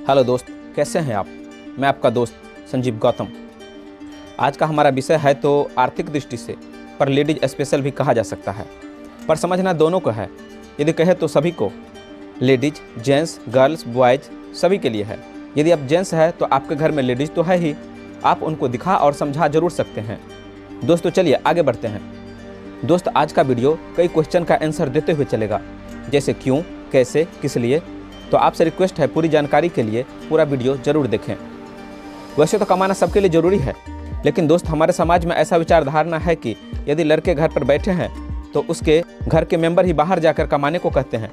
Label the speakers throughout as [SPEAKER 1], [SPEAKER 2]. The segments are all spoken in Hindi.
[SPEAKER 1] हेलो दोस्त, कैसे हैं आप। मैं आपका दोस्त संजीव गौतम। आज का हमारा विषय है तो आर्थिक दृष्टि से, पर लेडीज स्पेशल भी कहा जा सकता है, पर समझना दोनों को है। यदि कहे तो सभी को, लेडीज, जेंट्स, गर्ल्स, बॉयज़ सभी के लिए है। यदि आप जेंट्स हैं तो आपके घर में लेडीज तो है ही, आप उनको दिखा और समझा जरूर सकते हैं। दोस्तों चलिए आगे बढ़ते हैं। दोस्त आज का वीडियो कई क्वेश्चन का आंसर देते हुए चलेगा, जैसे क्यों, कैसे, किस लिए। तो आपसे रिक्वेस्ट है पूरी जानकारी के लिए पूरा वीडियो जरूर देखें। वैसे तो कमाना सबके लिए ज़रूरी है, लेकिन दोस्त हमारे समाज में ऐसा विचारधारणा है कि यदि लड़के घर पर बैठे हैं तो उसके घर के मेंबर ही बाहर जाकर कमाने को कहते हैं।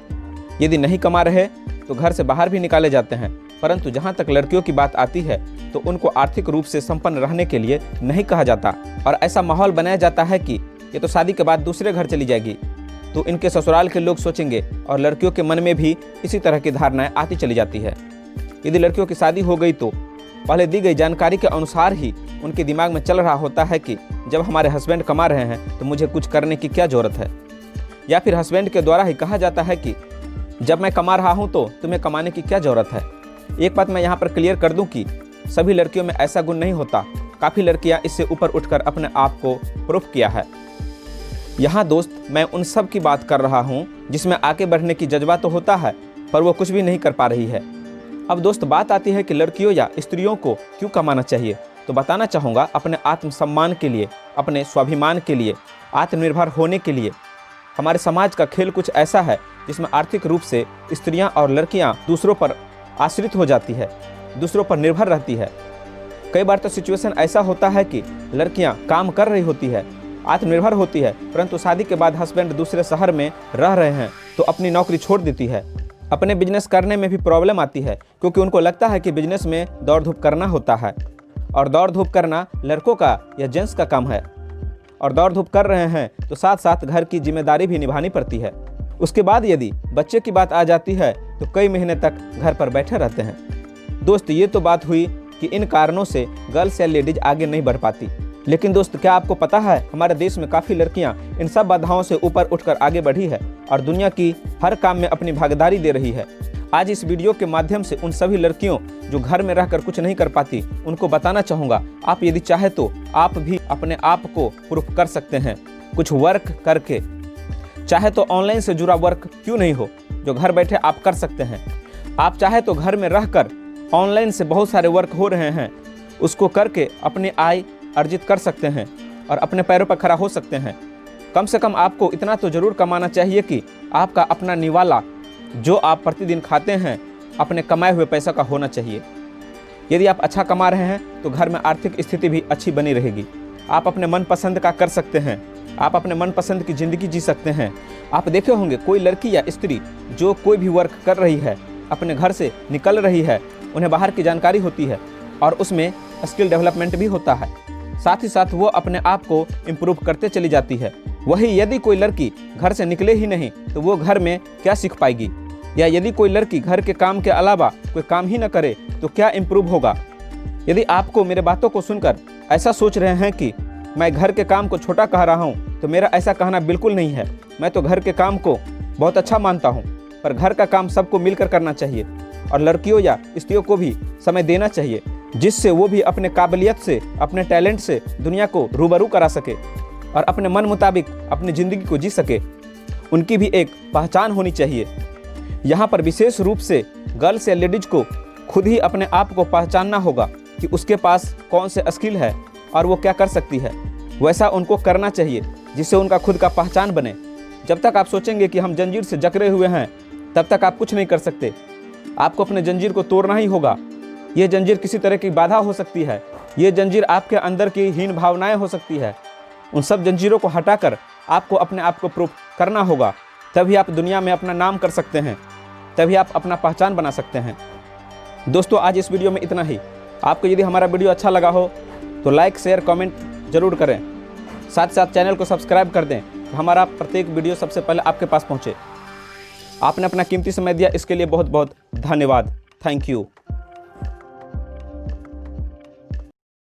[SPEAKER 1] यदि नहीं कमा रहे तो घर से बाहर भी निकाले जाते हैं। परंतु जहाँ तक लड़कियों की बात आती है तो उनको आर्थिक रूप से संपन्न रहने के लिए नहीं कहा जाता, और ऐसा माहौल बनाया जाता है कि ये तो शादी के बाद दूसरे घर चली जाएगी, तो इनके ससुराल के लोग सोचेंगे, और लड़कियों के मन में भी इसी तरह की धारणाएं आती चली जाती है। यदि लड़कियों की शादी हो गई तो पहले दी गई जानकारी के अनुसार ही उनके दिमाग में चल रहा होता है कि जब हमारे हस्बैंड कमा रहे हैं तो मुझे कुछ करने की क्या ज़रूरत है। या फिर हस्बैंड के द्वारा ही कहा जाता है कि जब मैं कमा रहा हूँ तो तुम्हें कमाने की क्या ज़रूरत है। एक बात मैं यहाँ पर क्लियर कर दूँ कि सभी लड़कियों में ऐसा गुण नहीं होता। काफ़ी लड़कियाँ इससे ऊपर उठकर अपने आप को प्रूफ किया है। यहाँ दोस्त मैं उन सब की बात कर रहा हूँ जिसमें आगे बढ़ने की जज्बा तो होता है, पर वो कुछ भी नहीं कर पा रही है। अब दोस्त बात आती है कि लड़कियों या स्त्रियों को क्यों कमाना चाहिए, तो बताना चाहूँगा अपने आत्मसम्मान के लिए, अपने स्वाभिमान के लिए, आत्मनिर्भर होने के लिए। हमारे समाज का खेल कुछ ऐसा है जिसमें आर्थिक रूप से स्त्रियाँ और लड़कियाँ दूसरों पर आश्रित हो जाती है, दूसरों पर निर्भर रहती है। कई बार तो सिचुएशन ऐसा होता है कि लड़कियाँ काम कर रही होती है, आत्मनिर्भर होती है, परंतु शादी के बाद हस्बैंड दूसरे शहर में रह रहे हैं तो अपनी नौकरी छोड़ देती है। अपने बिजनेस करने में भी प्रॉब्लम आती है, क्योंकि उनको लगता है कि बिजनेस में दौड़ धूप करना होता है, और दौड़ धूप करना लड़कों का या जेंट्स का काम है। और दौड़ धूप कर रहे हैं तो साथ साथ घर की जिम्मेदारी भी निभानी पड़ती है। उसके बाद यदि बच्चे की बात आ जाती है तो कई महीने तक घर पर बैठे रहते हैं। दोस्त ये तो बात हुई कि इन कारणों से गर्ल्स या लेडीज आगे नहीं बढ़ पाती, लेकिन दोस्त क्या आपको पता है हमारे देश में काफ़ी लड़कियां इन सब बाधाओं से ऊपर उठकर आगे बढ़ी है और दुनिया की हर काम में अपनी भागीदारी दे रही है। आज इस वीडियो के माध्यम से उन सभी लड़कियों जो घर में रहकर कुछ नहीं कर पाती उनको बताना चाहूँगा, आप यदि चाहे तो आप भी अपने आप को प्रूफ कर सकते हैं कुछ वर्क करके। चाहे तो ऑनलाइन से जुड़ा वर्क क्यों नहीं हो, जो घर बैठे आप कर सकते हैं। आप चाहे तो घर में रहकर ऑनलाइन से बहुत सारे वर्क हो रहे हैं, उसको करके अपनी आय अर्जित कर सकते हैं और अपने पैरों पर खड़ा हो सकते हैं। कम से कम आपको इतना तो ज़रूर कमाना चाहिए कि आपका अपना निवाला जो आप प्रतिदिन खाते हैं अपने कमाए हुए पैसा का होना चाहिए। यदि आप अच्छा कमा रहे हैं तो घर में आर्थिक स्थिति भी अच्छी बनी रहेगी। आप अपने मनपसंद का कर सकते हैं, आप अपने मनपसंद की ज़िंदगी जी सकते हैं। आप देखे होंगे कोई लड़की या स्त्री जो कोई भी वर्क कर रही है, अपने घर से निकल रही है, उन्हें बाहर की जानकारी होती है और उसमें स्किल डेवलपमेंट भी होता है। साथ ही साथ वो अपने आप को इम्प्रूव करते चली जाती है। वही यदि कोई लड़की घर से निकले ही नहीं तो वो घर में क्या सीख पाएगी, या यदि कोई लड़की घर के काम के अलावा कोई काम ही न करे तो क्या इम्प्रूव होगा। यदि आपको मेरे बातों को सुनकर ऐसा सोच रहे हैं कि मैं घर के काम को छोटा कह रहा हूँ, तो मेरा ऐसा कहना बिल्कुल नहीं है। मैं तो घर के काम को बहुत अच्छा मानता हूँ, पर घर का काम सबको मिलकर करना चाहिए और लड़कियों या स्त्रियों को भी समय देना चाहिए, जिससे वो भी अपने काबिलियत से, अपने टैलेंट से दुनिया को रूबरू करा सके और अपने मन मुताबिक अपनी ज़िंदगी को जी सके। उनकी भी एक पहचान होनी चाहिए। यहाँ पर विशेष रूप से गर्ल्स या लेडीज को खुद ही अपने आप को पहचानना होगा कि उसके पास कौन से स्किल है और वो क्या कर सकती है। वैसा उनको करना चाहिए जिससे उनका खुद का पहचान बने। जब तक आप सोचेंगे कि हम जंजीर से जकड़े हुए हैं तब तक आप कुछ नहीं कर सकते। आपको अपने जंजीर को तोड़ना ही होगा। ये जंजीर किसी तरह की बाधा हो सकती है, ये जंजीर आपके अंदर की हीन भावनाएं हो सकती है। उन सब जंजीरों को हटाकर आपको अपने आप को प्रूफ करना होगा, तभी आप दुनिया में अपना नाम कर सकते हैं, तभी आप अपना पहचान बना सकते हैं। दोस्तों आज इस वीडियो में इतना ही। आपको यदि हमारा वीडियो अच्छा लगा हो तो लाइक, शेयर, कमेंट जरूर करें। साथ साथ चैनल को सब्सक्राइब कर दें तो हमारा प्रत्येक वीडियो सबसे पहले आपके पास पहुँचे। आपने अपना कीमती समय दिया, इसके लिए बहुत बहुत धन्यवाद। Thank you.